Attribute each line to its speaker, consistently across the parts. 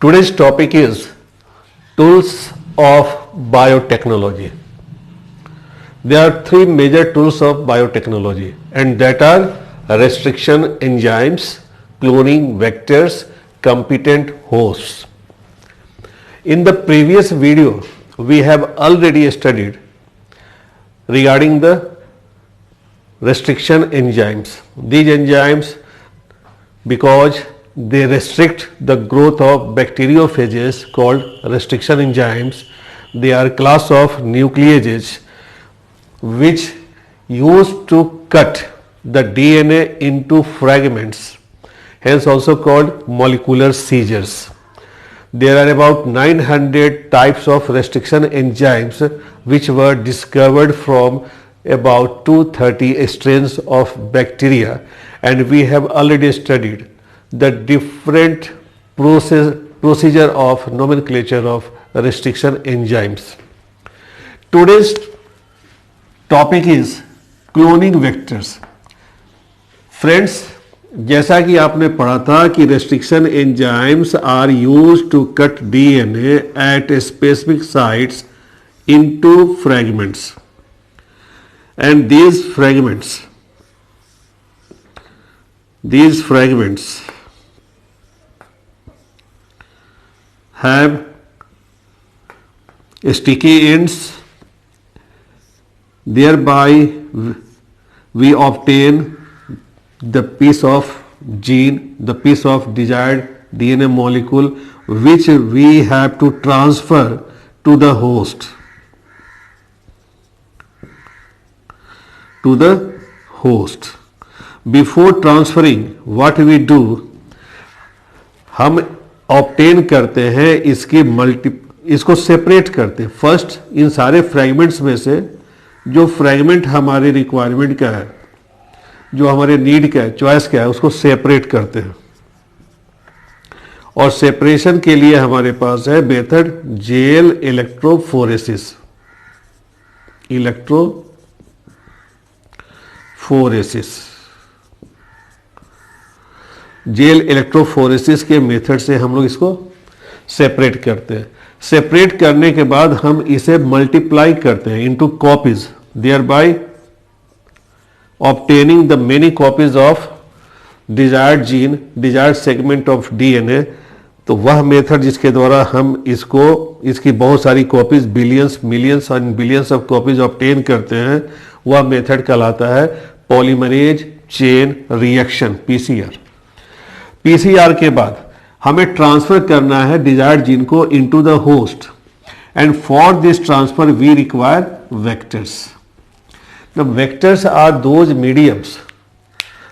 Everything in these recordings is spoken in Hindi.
Speaker 1: Today's topic is tools of biotechnology. There are three major tools of biotechnology, and that are restriction enzymes, cloning vectors, competent hosts. In the previous video, we have already studied regarding the restriction enzymes. These enzymes, because they restrict the growth of bacteriophages called restriction enzymes, they are class of nucleases which used to cut the DNA into fragments, hence also called molecular seizures. There are about 900 types of restriction enzymes which were discovered from about 230 strains of bacteria, and we have already studied the different procedure of nomenclature of restriction enzymes. Today's topic is cloning vectors. Friends, जैसा कि आपने पढ़ा था कि restriction enzymes are used to cut DNA at specific sites into fragments, and these fragments have sticky ends. Thereby we obtain the piece of gene, the piece of desired DNA molecule, which we have to transfer to the host. Before transferring, what we do, हम ऑब्टेन करते हैं इसको सेपरेट करते हैं. फर्स्ट इन सारे फ्रैगमेंट्स में से जो फ्रैगमेंट हमारे रिक्वायरमेंट का है, जो हमारे नीड का है, चॉइस का है, उसको सेपरेट करते हैं. और सेपरेशन के लिए हमारे पास है method gel electrophoresis. Gel electrophoresis के मेथड से हम लोग इसको सेपरेट करते हैं. सेपरेट करने के बाद हम इसे मल्टीप्लाई करते हैं into copies, thereby obtaining the many copies of desired gene, desired segment of DNA. तो वह मेथड जिसके द्वारा हम इसकी बहुत सारी copies, billions, millions and billions of copies obtain करते हैं, वह मेथड कहलाता है polymerase chain reaction, PCR. PCR के बाद हमें ट्रांसफर करना है डिजायर्ड जीन को into the host, and for this transfer we require vectors. The vectors are those mediums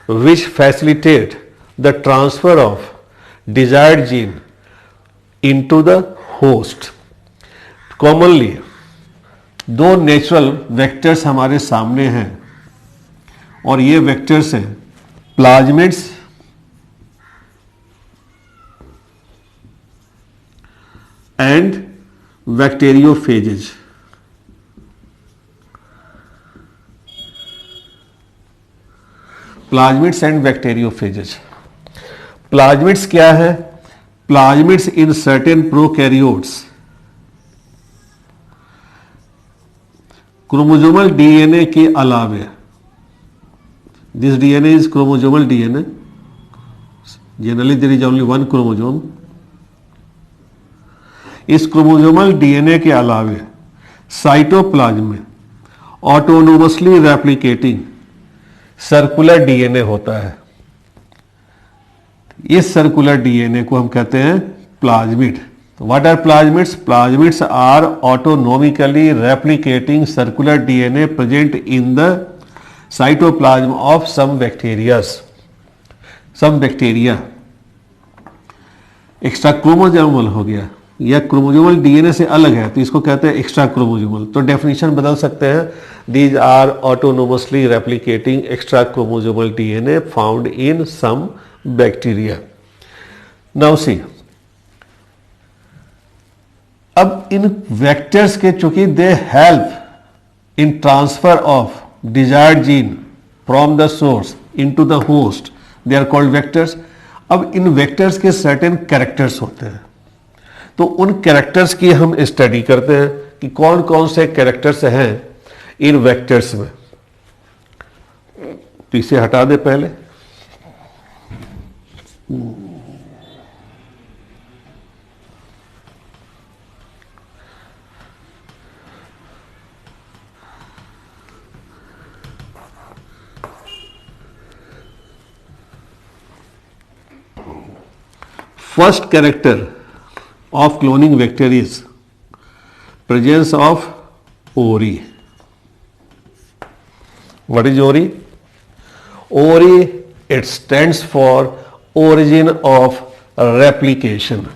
Speaker 1: which facilitate the transfer of desired gene into the host. Commonly दो नेचुरल वेक्टर्स हमारे सामने हैं, और ये वेक्टर्स हैं plasmids and bacteriophages. Plasmids and bacteriophages. Plasmids क्या है? Plasmids in certain prokaryotes chromosomal DNA के अलावे, this DNA is chromosomal DNA, generally there is only one chromosome. इस क्रोमोसोमल डीएनए के अलावे साइटोप्लाज्म में ऑटोनोमसली रेप्लिकेटिंग सर्कुलर डीएनए होता है. इस सर्कुलर डीएनए को हम कहते हैं plasmid. What are plasmids? Plasmids are autonomically replicating circular DNA present in the cytoplasm of some bacteria. Extra chromosomal हो गया, या क्रोमोसोमल डीएनए से अलग है तो इसको कहते हैं एक्स्ट्रा क्रोमोसोमल. तो डेफिनेशन बदल सकते हैं. These are autonomously replicating extra chromosomal DNA found in some bacteria. Now see, अब इन वेक्टर्स के चूंकि they help in transfer of desired gene from the source into the host, they are called vectors. अब इन वेक्टर्स के सर्टेन कैरेक्टर्स होते हैं. तो उन कैरेक्टर्स की हम स्टडी करते हैं कि कौन कौन से कैरेक्टर्स हैं इन वेक्टर्स में। तो इसे हटा दे पहले। First character of cloning vector is presence of ORI. What is ORI? ORI, it stands for origin of replication.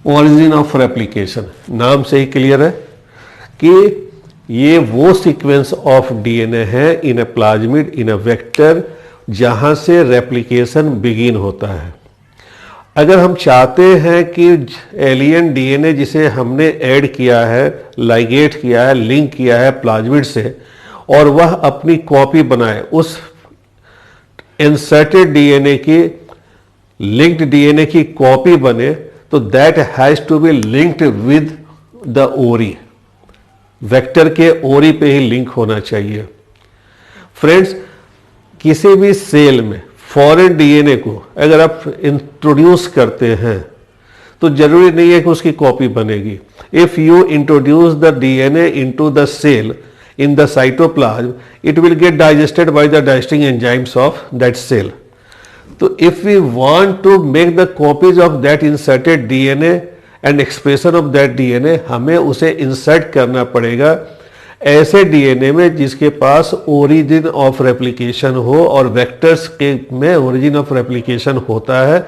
Speaker 1: Origin of replication, नाम से ही क्लियर है कि ये वो सीक्वेंस ऑफ डीएनए है इन ए प्लाज्मिड, इन ए वेक्टर, जहां से रेप्लिकेशन बिगिन होता है। अगर हम चाहते हैं कि एलियन डीएनए जिसे हमने ऐड किया है, लाइगेट किया है, लिंक किया है प्लाज्मिड से, और वह अपनी कॉपी बनाए, उस इंसर्टेड डीएनए की, लिंक्ड डीएनए की कॉपी बने, तो that has to be linked with the ori. Vector के ओरी पे ही लिंक होना चाहिए। फ्रेंड्स, किसी भी सेल में फॉरेन डीएनए को अगर आप इंट्रोड्यूस करते हैं तो जरूरी नहीं है कि उसकी कॉपी बनेगी। If you introduce the DNA into the cell in the cytoplasm, it will get digested by the digesting enzymes of that cell. So if we want to make the copies of that inserted DNA and expression of that DNA, हमें उसे insert करना पड़ेगा ऐसे DNA में जिसके पास origin of replication हो, और vectors के में origin of replication होता है,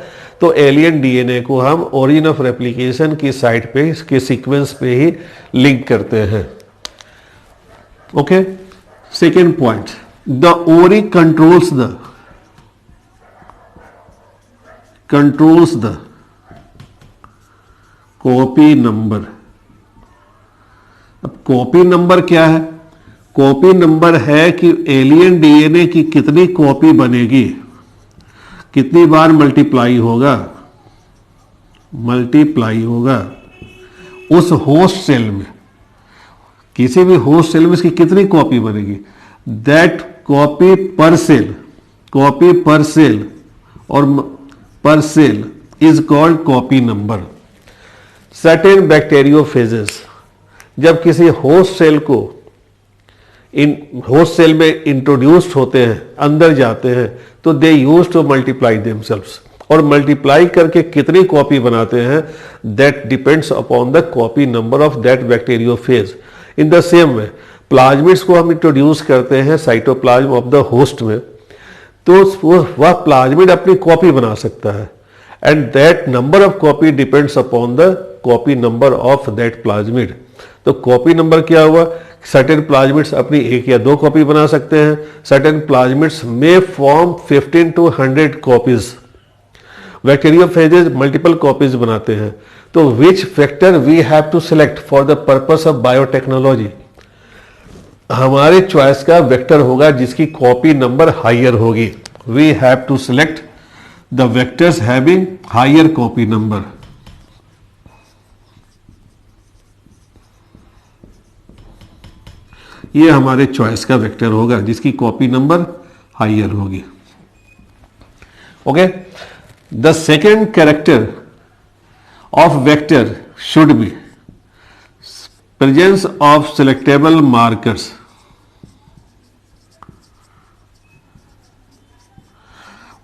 Speaker 1: तो alien DNA को हम origin of replication की साइट पे, इसके सीक्वेंस पे ही लिंक करते हैं। Okay, second point, the ORI controls the copy number। अब कॉपी नंबर क्या है? कॉपी नंबर है कि एलियन डीएनए की कितनी कॉपी बनेगी, कितनी बार मल्टीप्लाई होगा उस होस्ट सेल में, किसी भी होस्ट सेल में इसकी कितनी कॉपी बनेगी। दैट कॉपी पर सेल और per cell is called copy number. Certain bacteriophages, जब किसी होस्ट सेल को होस्ट सेल में इंट्रोड्यूस्ड होते हैं, अंदर जाते हैं, तो they use to multiply themselves, और मल्टीप्लाई करके कितनी कॉपी बनाते हैं that depends upon the copy number of that bacteriophage. In the same way plasmids को हम इंट्रोड्यूस करते हैं साइटोप्लाज्म ऑफ द होस्ट में, तो वह प्लाज्मिड अपनी कॉपी बना सकता है, and that number of copy depends upon the copy number of that plasmid. तो कॉपी नंबर क्या हुआ? सर्टेन प्लाज्मिड्स अपनी 1 या 2 कॉपी बना सकते हैं। सर्टेन प्लाज्मिड्स में form 15 to 100 copies. Bacteriophages multiple copies बनाते हैं। तो which factor we have to select for the purpose of biotechnology? हमारे चॉइस का वेक्टर होगा जिसकी कॉपी नंबर हायर होगी। We have to select the vectors having higher copy number. ये हमारे चॉइस का वेक्टर होगा जिसकी कॉपी नंबर हायर होगी। Okay, the second character of vector should be presence of selectable markers।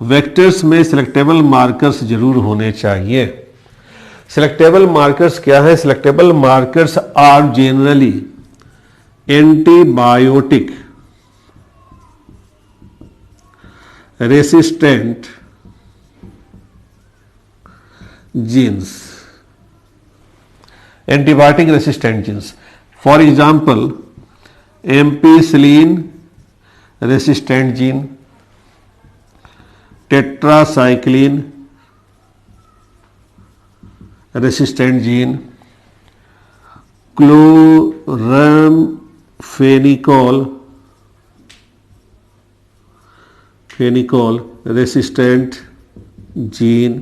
Speaker 1: Vectors में सिलेक्टेबल मार्कर्स जरूर होने चाहिए। सिलेक्टेबल मार्कर्स क्या है? Selectable markers are generally antibiotic resistant genes, antibiotic resistant genes, for example ampicillin resistant gene, tetracycline resistant gene, chloramphenicol resistant gene,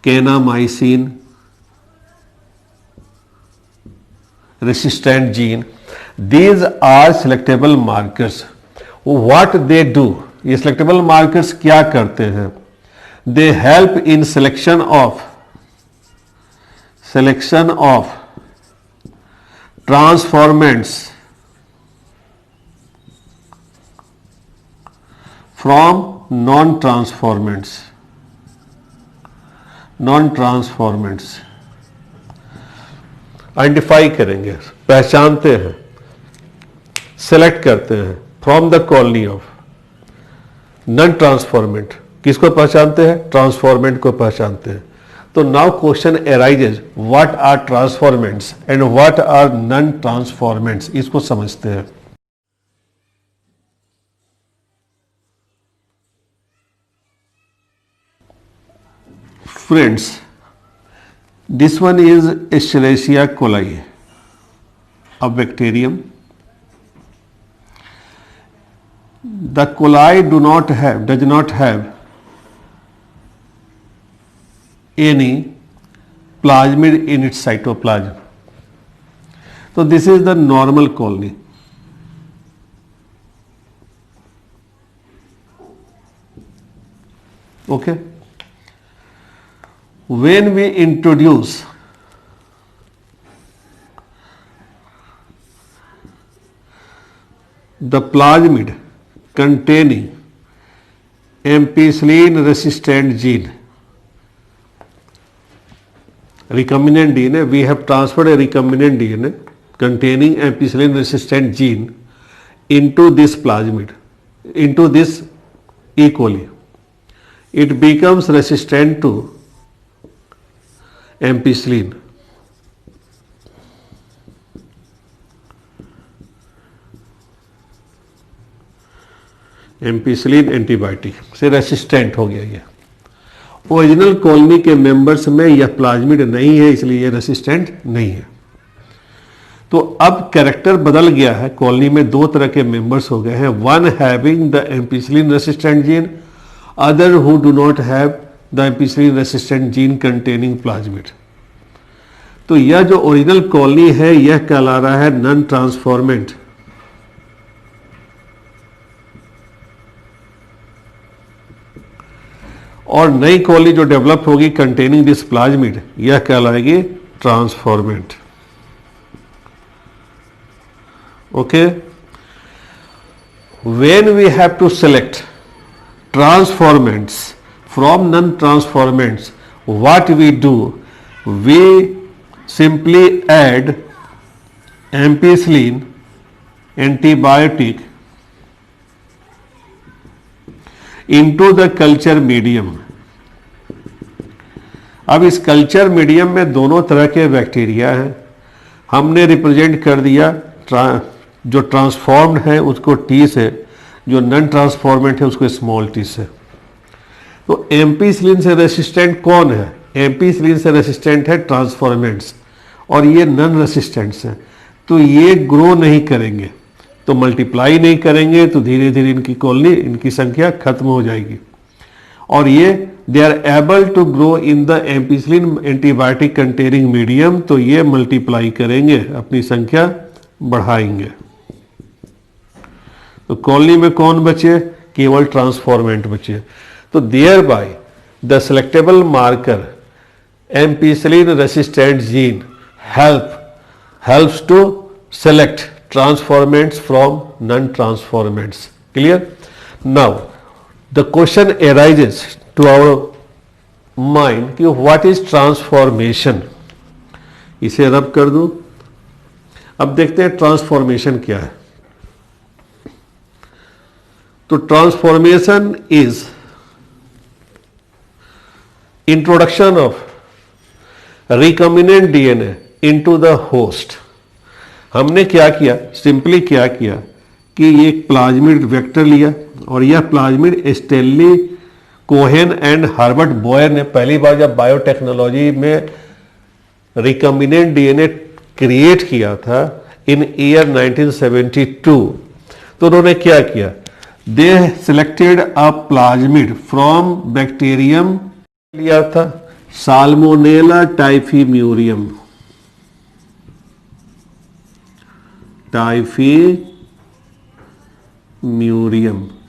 Speaker 1: kanamycin resistant gene. These are selectable markers. What they do? ये selectable markers क्या करते हैं? They help in selection of transformants from non-transformants. Identify करेंगे, पहचानते हैं, सेलेक्ट करते हैं from the colony of non transformant. किसको पहचानते हैं? ट्रांसफॉर्मेंट को पहचानते हैं। तो now question arises, what are transformants and what are non transformants, इसको समझते हैं। Friends, this one is Escherichia coli, a bacterium. The coli does not have any plasmid in its cytoplasm. So this is the normal colony. Okay. When we introduce the plasmid containing ampicillin resistant gene, recombinant DNA, we have transferred a recombinant DNA containing ampicillin resistant gene into this plasmid, into this E. coli. It becomes resistant to ampicillin. Ampicillin antibiotic से रेसिस्टेंट हो गया। ये ओरिजिनल कॉलोनी के मेंबर्स में यह प्लाज्मिड नहीं है, इसलिए यह रेसिस्टेंट नहीं है। तो अब कैरेक्टर बदल गया है। कॉलोनी में दो तरह के मेंबर्स हो गए हैं, one having the ampicillin resistant gene, other who do not have the ampicillin resistant gene containing plasmid. तो यह जो ओरिजिनल कॉलोनी है यह कहला रहा है नॉन ट्रांसफॉर्मेंट, और नई कॉलोनी जो डेवलप होगी कंटेनिंग दिस प्लाज्मिड यह कहलाएगी transformant. Okay, when we have to select transformants from non-transformants, what we do? We simply add ampicillin antibiotic into the culture medium. अब इस कल्चर मीडियम में दोनों तरह के बैक्टीरिया हैं। हमने रिप्रेजेंट कर दिया जो ट्रांसफॉर्म्ड है उसको टी से, जो नॉन ट्रांसफॉर्मेंट है उसको स्मॉल टी से। तो एम्पिसिलिन से रेसिस्टेंट कौन है? एम्पिसिलिन से रेसिस्टेंट है ट्रांसफॉर्मेंट्स, और ये नॉन रेसिस्टेंट्स हैं। तो ये ग्रो नहीं करेंगे, तो मल्टीप्लाई नहीं करेंगे, तो धीरे धीरे इनकी कॉलोनी, इनकी संख्या खत्म हो जाएगी। और ये they are able to grow in the ampicillin antibiotic containing medium, तो ये मल्टीप्लाई करेंगे, अपनी संख्या बढ़ाएंगे। तो कॉलोनी में कौन बचे? केवल ट्रांसफॉर्मेंट बचे। तो there by the selectable marker ampicillin resistant gene helps to select transformants from non-transformants. Clear? Now the question arises to our mind कि what is transformation? इसे रब कर दूं। अब देखते हैं ट्रांसफॉर्मेशन क्या है। तो transformation is introduction of recombinant DNA into the host. हमने क्या किया, सिंपली क्या किया कि एक प्लाज्मिड वेक्टर लिया, और यह plasmid Stanley Cohen and Herbert Boyer ने पहली बार जब बायोटेक्नोलॉजी में रिकम्बिनेंट डीएनए क्रिएट किया था इन ईयर 1972। तो उन्होंने क्या किया, they selected a plasmid from bacterium लिया था साल्मोनेला टाइफीम्यूरियम,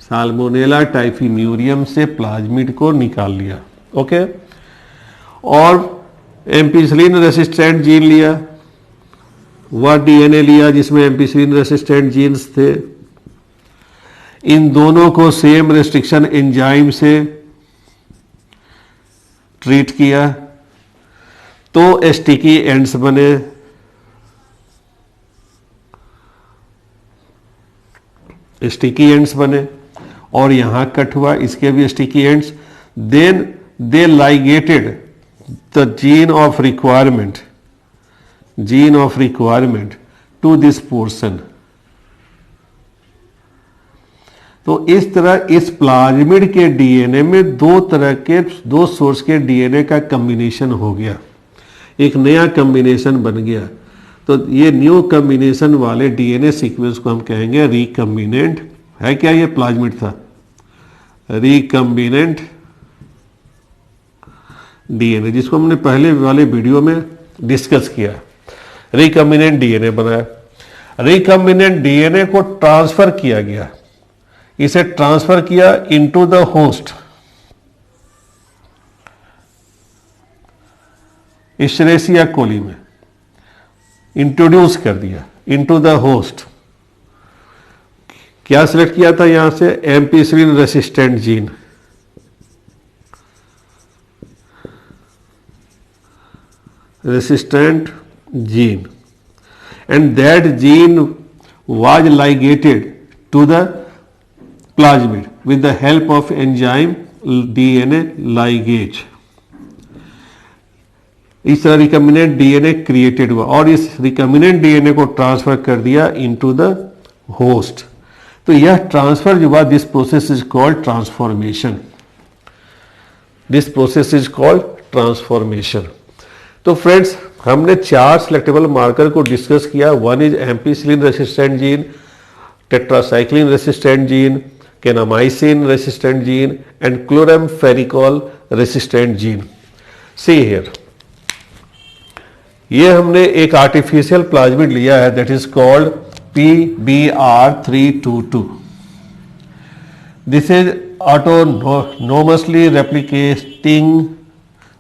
Speaker 1: साल्मोनेला टाइफीम्यूरियम से प्लाज्मिड को निकाल लिया। ओके, और एम्पिसिलिन रेसिस्टेंट जीन लिया, वह डीएनए लिया जिसमें एम्पिसिलिन रेसिस्टेंट जीन्स थे। इन दोनों को सेम रेस्ट्रिक्शन एंजाइम से ट्रीट किया तो स्टिकी एंड्स बने। और यहां कट हुआ, इसके भी sticky ends. Then they ligated the gene of requirement to this portion. तो इस तरह इस प्लाज्मिड के डीएनए में दो सोर्स के डीएनए का कॉम्बिनेशन हो गया, एक नया कॉम्बिनेशन बन गया। तो ये न्यू कॉम्बिनेशन वाले डीएनए सीक्वेंस को हम कहेंगे रिकम्बिनेंट। है क्या, ये प्लाज्मिड था, रिकम्बिनेंट डीएनए, जिसको हमने पहले वाले वीडियो में डिस्कस किया। रिकम्बिनेंट डीएनए बनाया, रिकम्बिनेंट डीएनए को ट्रांसफर किया गया, इसे ट्रांसफर किया इनटू द होस्ट, इशरेसिया कोली में इंट्रोड्यूस कर दिया इनटू द होस्ट। क्या सिलेक्ट किया था यहां से, ampicillin resistant gene. And that gene was ligated to the plasmid with the help of enzyme DNA ligase। इस तरह रिकम्बिनेंट डीएनए क्रिएटेड हुआ और इस रिकम्बिनेंट डीएनए को ट्रांसफर कर दिया इनटू द होस्ट। तो यह ट्रांसफर जो हुआ, this process is called transformation. तो फ्रेंड्स, हमने 4 सिलेक्टेबल मार्कर को डिस्कस किया। One is ampicillin resistant gene, tetracycline resistant gene, kanamycin resistant gene and chloramphenicol resistant gene. See here, ये हमने एक आर्टिफिशियल प्लाज्मिड लिया है, that is called PBR322। This is autonomously replicating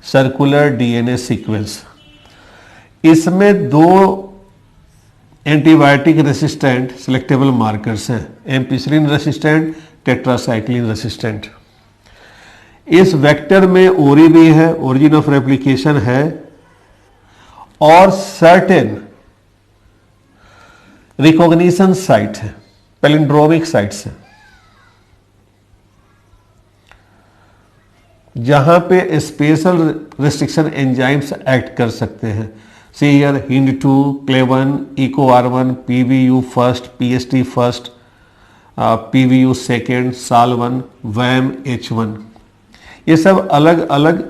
Speaker 1: circular DNA sequence. इसमें 2 एंटीबायोटिक रेसिस्टेंट सिलेक्टेबल मार्कर्स हैं, एम्पिसिलिन रेसिस्टेंट, टेट्रासाइक्लिन रेसिस्टेंट। इस वेक्टर में ओरी भी है, ओरिजिन ऑफ रेप्लिकेशन है, और सर्टेन रिकॉग्निशन साइट है, पैलिंड्रोमिक साइट्स हैं, जहां पे स्पेशल रेस्ट्रिक्शन एंजाइम्स एक्ट कर सकते हैं। See here, HIND2, CLE1, EcoR1, PVU first, PST first, PVU second, SAL1, WAM, H1। ये सब अलग अलग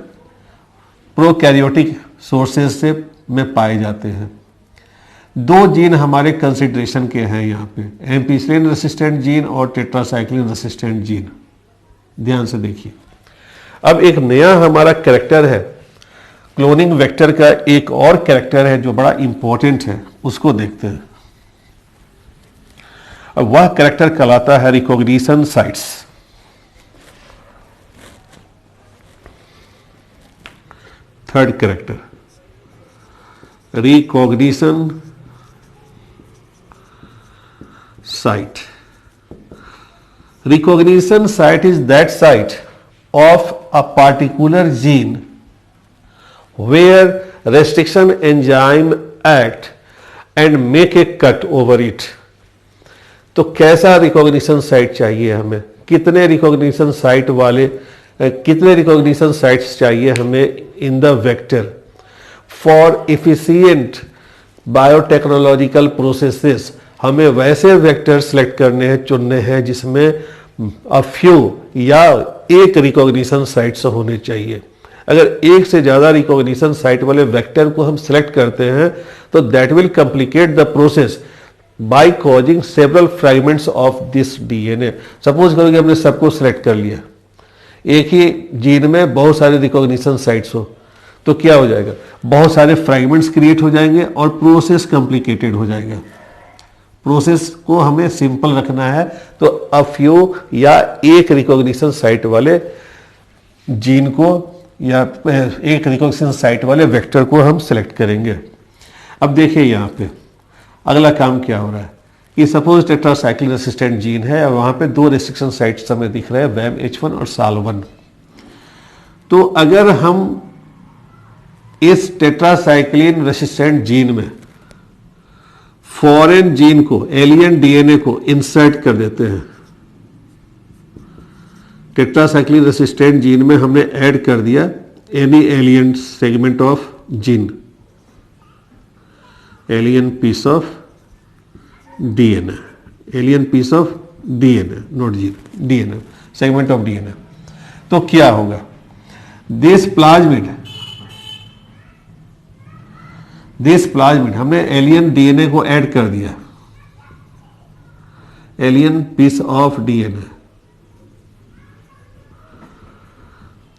Speaker 1: प्रोकैरियोटिक सोर्सेज से में पाए जाते हैं। 2 जीन हमारे कंसिडरेशन के हैं यहाँ पे, एम्पिसिलिन रेसिस्टेंट जीन और टेट्रासाइक्लिन रेसिस्टेंट जीन। ध्यान से देखिए। अब एक नया हमारा कैरेक्टर है, क्लोनिंग वेक्टर का एक और कैरेक्टर है जो बड़ा इंपॉर्टेंट है, उसको देखते हैं। अब वह कैरेक्टर कहलाता है recognition sites. Third character, recognition site। Recognition site is that site of a particular gene where restriction enzyme act and make a cut over it। तो कैसा रिकॉग्निशन साइट चाहिए हमें, कितने रिकॉग्निशन साइट्स चाहिए हमें in the vector for efficient biotechnological processes. हमें वैसे वेक्टर सेलेक्ट करने हैं, चुनने हैं जिसमें अ फ्यू या एक रिकॉग्निशन साइट्स होने चाहिए। अगर एक से ज्यादा रिकॉग्निशन साइट वाले वेक्टर को हम सिलेक्ट करते हैं तो that will complicate the process by causing several fragments of this DNA. Suppose करो कि हमने सबको सिलेक्ट कर लिया, एक ही जीन में बहुत सारे रिकॉग्निशन साइट्स हो, तो क्या हो जाएगा, बहुत सारे फ्रैगमेंट्स क्रिएट हो जाएंगे और प्रोसेस कॉम्प्लिकेटेड हो जाएगा। प्रोसेस को हमें सिंपल रखना है तो अ फ्यू या एक रिकॉग्निशन साइट वाले जीन को या एक रिकॉग्निशन साइट वाले वेक्टर को हम सिलेक्ट करेंगे। अब देखिए यहाँ पे अगला काम क्या हो रहा है कि सपोज टेट्रासाइक्लिन रेसिस्टेंट जीन है और वहां पे दो रेस्ट्रिक्शन साइट्स हमें दिख रहे हैं, WAMH1 और SAL1। तो अगर हम इस टेट्रासाइक्लिन रेसिस्टेंट जीन में फॉरेन जीन को, एलियन डीएनए को इंसर्ट कर देते हैं, टेट्रासाइक्लिन रेसिस्टेंट जीन में हमने ऐड कर दिया any alien segment of gene, alien piece of DNA, alien piece of DNA, not gene, DNA, segment of DNA, तो क्या होगा, दिस प्लाज्मिड हमने एलियन डीएनए को ऐड कर दिया, एलियन पीस ऑफ डीएनए,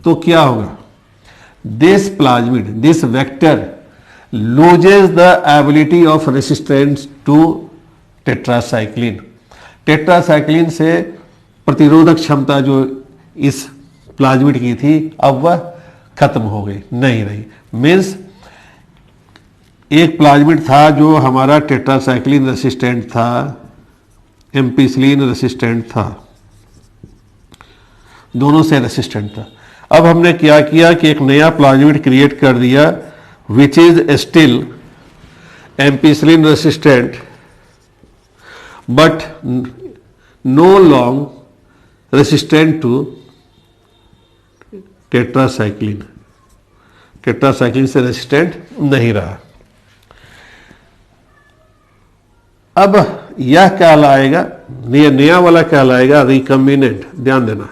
Speaker 1: तो क्या होगा, this plasmid, this vector loses the ability of resistance to tetracycline. Tetracycline से प्रतिरोधक क्षमता जो इस प्लाज्मिड की थी अब वह खत्म हो गई, नहीं रही। मीन्स एक प्लाज्मिड था जो हमारा टेट्रासाइक्लिन रेसिस्टेंट था, एम्पिसिलिन रेसिस्टेंट था, दोनों से रेसिस्टेंट था। अब हमने क्या किया कि एक नया प्लाज्मिड क्रिएट कर दिया which is still ampicillin resistant but no longer resistant to tetracycline, tetracycline से रेसिस्टेंट नहीं रहा। अब यह कहलाएगा, ये नया वाला कहलाएगा रिकम्बिनेंट। ध्यान देना,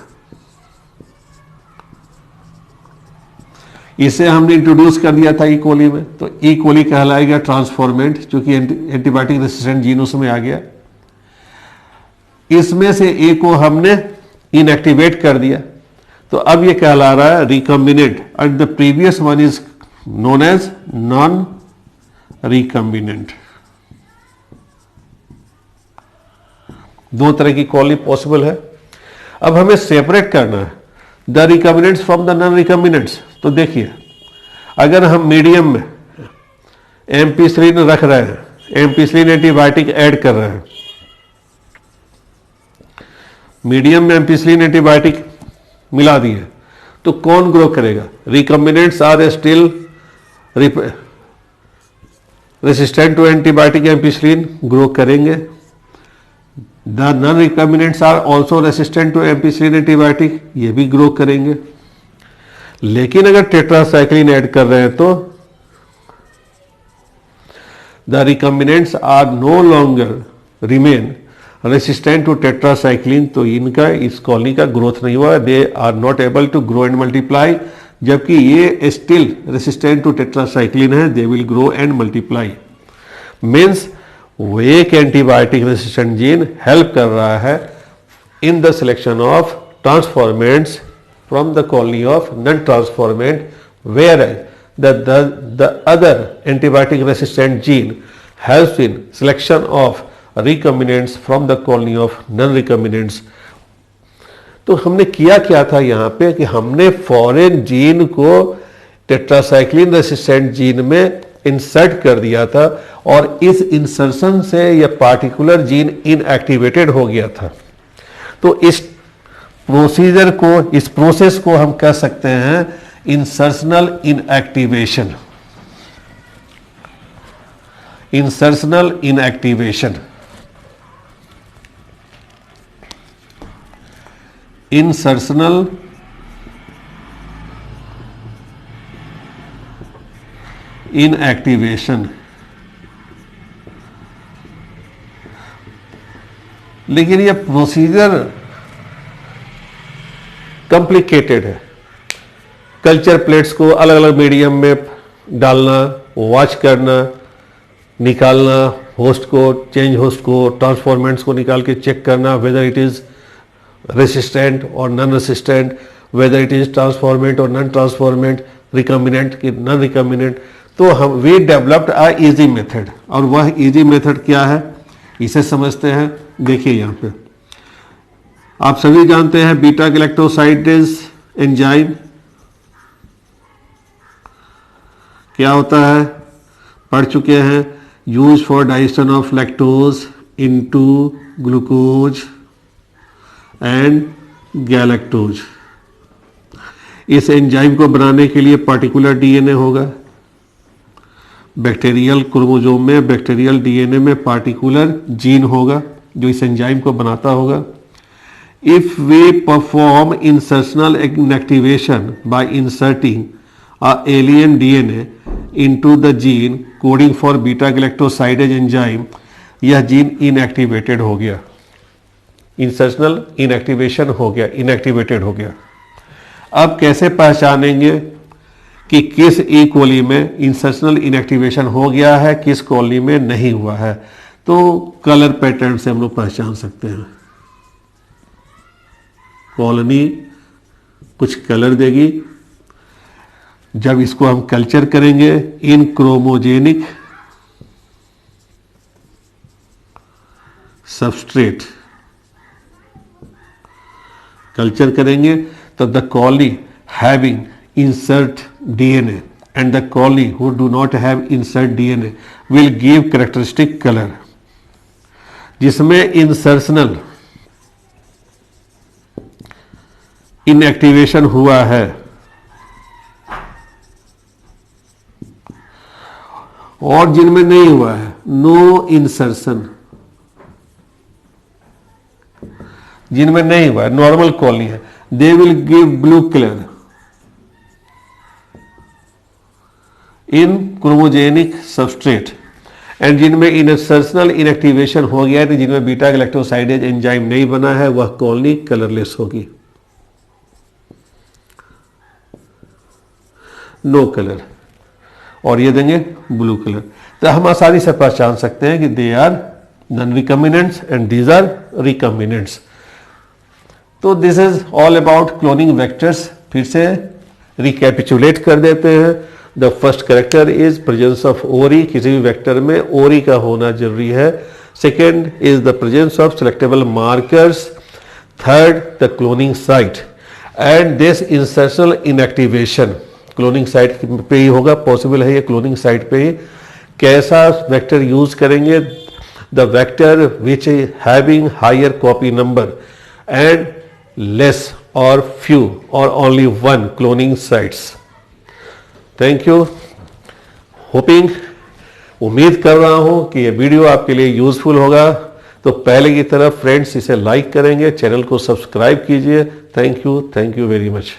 Speaker 1: इसे हमने इंट्रोड्यूस कर दिया था ई कोली में, तो ई कोली कहलाएगा ट्रांसफॉर्मेंट, क्योंकि एंटीबायोटिक रेसिस्टेंट जीन उसमें आ गया। इसमें से ए को हमने इनएक्टिवेट कर दिया, तो अब ये कहला रहा है recombinant, and the previous one is known as non recombinant. दो तरह की कोली पॉसिबल है। अब हमें सेपरेट करना है द रिकम्बिनेंट्स फ्रॉम द नॉन रिकम्बिनेंट्स। तो देखिए, अगर हम मीडियम में एम्पिसिलिन रख रहे हैं, एम्पिसिलिन एंटीबायोटिक ऐड कर रहे हैं, मीडियम में एम्पिसिलिन एंटीबायोटिक मिला दिए, तो कौन ग्रो करेगा, recombinants are still resistant to antibiotic ampicillin, grow करेंगे। The non recombinants are also resistant to ampicillin antibiotic, ये भी ग्रो करेंगे। लेकिन अगर टेट्रासाइक्लिन ऐड कर रहे हैं तो the recombinants are no longer remain resistant to tetracycline, तो इनका, इस कॉलोनी का ग्रोथ नहीं हुआ, they are not able to grow and multiply. जबकि ये स्टिल रेसिस्टेंट टू टेट्रासाइक्लिन है, they will grow and multiply. Means वो एक एंटीबायोटिक रेसिस्टेंट जीन हेल्प कर रहा है in the selection of transformants from the colony of non-transformant, whereas the other antibiotic resistant gene helps in selection of recombinants from the colony of non-recombinants। तो हमने किया क्या था यहाँ पे कि हमने फॉरेन जीन को टेट्रासाइक्लिन रेसिस्टेंट जीन में इंसर्ट कर दिया था और इस इंसर्शन से यह पार्टिकुलर जीन इनएक्टिवेटेड हो गया था। तो इस प्रोसीजर को, इस प्रोसेस को हम कह सकते हैं insertional inactivation, insertional inactivation, insertional inactivation. लेकिन यह प्रोसीजर कॉम्प्लिकेटेड है, कल्चर प्लेट्स को अलग अलग मीडियम में डालना, वॉच करना, निकालना, होस्ट को, चेंज होस्ट को, ट्रांसफॉर्मेंट्स को निकाल के चेक करना वेदर इट इज रेसिस्टेंट और non resistant, whether it is transformant और नॉन ट्रांसफॉर्मेंट, रिकम्बिनेंट कि नॉन रिकम्बिनेंट। तो हम we developed a easy method, और वह इजी मेथड क्या है इसे समझते हैं। देखिए यहाँ पे आप सभी जानते हैं बीटा गैलेक्टोसाइडेज एंजाइम क्या होता है, पढ़ चुके हैं। Use for digestion of lactose into glucose and galactose. इस एंजाइम को बनाने के लिए पार्टिकुलर डीएनए होगा। बैक्टीरियल क्रोमोसोम में, बैक्टीरियल डीएनए में पार्टिकुलर जीन होगा जो इस एंजाइम को बनाता होगा। If we perform insertional inactivation by inserting a alien DNA into the gene coding for beta galactosidase enzyme, यह जीन इनएक्टिवेटेड हो गया, इंसर्शनल इनएक्टिवेशन हो गया, इनएक्टिवेटेड हो गया। अब कैसे पहचानेंगे कि किस ई कोली में इंसर्शनल इनएक्टिवेशन हो गया है, किस कॉलोनी में नहीं हुआ है? तो कलर पैटर्न से हम लोग पहचान सकते हैं। कॉलोनी कुछ कलर देगी, जब इसको हम कल्चर करेंगे इन क्रोमोजेनिक सबस्ट्रेट कल्चर करेंगे तो the colony having insert DNA and the colony who do not have insert DNA will give characteristic colour. जिसमें इंसर्शनल इनएक्टिवेशन हुआ है और जिनमें नहीं हुआ है, नो इंसर्शन, जिनमें नहीं हुआ है, नॉर्मल कॉलोनी है, they will give blue colour in chromogenic substrate. And जिनमें इंसर्शनल इनएक्टिवेशन हो गया है, जिनमें बीटा गैलेक्टोसाइडेज एंजाइम नहीं बना है, वह कॉलोनी कलरलेस होगी, नो कलर, और ये देंगे ब्लू कलर। तो हम आसानी से पहचान सकते हैं कि they are non recombinants and these are recombinants. तो this is all about cloning vectors. फिर से रिकैपिचुलेट कर देते हैं। The first character is presence of ori, किसी भी वेक्टर में ओरी का होना जरूरी है। Second is the presence of selectable markers. Third the cloning site and this insertional inactivation cloning site पे ही होगा, पॉसिबल है ये क्लोनिंग साइट पे ही। कैसा वेक्टर यूज करेंगे? The vector which is having higher copy number and less और फ्यू और only one cloning sites. Thank you. Hoping, उम्मीद कर रहा हूं कि ये वीडियो आपके लिए यूजफुल होगा। तो पहले की तरह फ्रेंड्स इसे लाइक करेंगे, चैनल को सब्सक्राइब कीजिए। Thank you very much.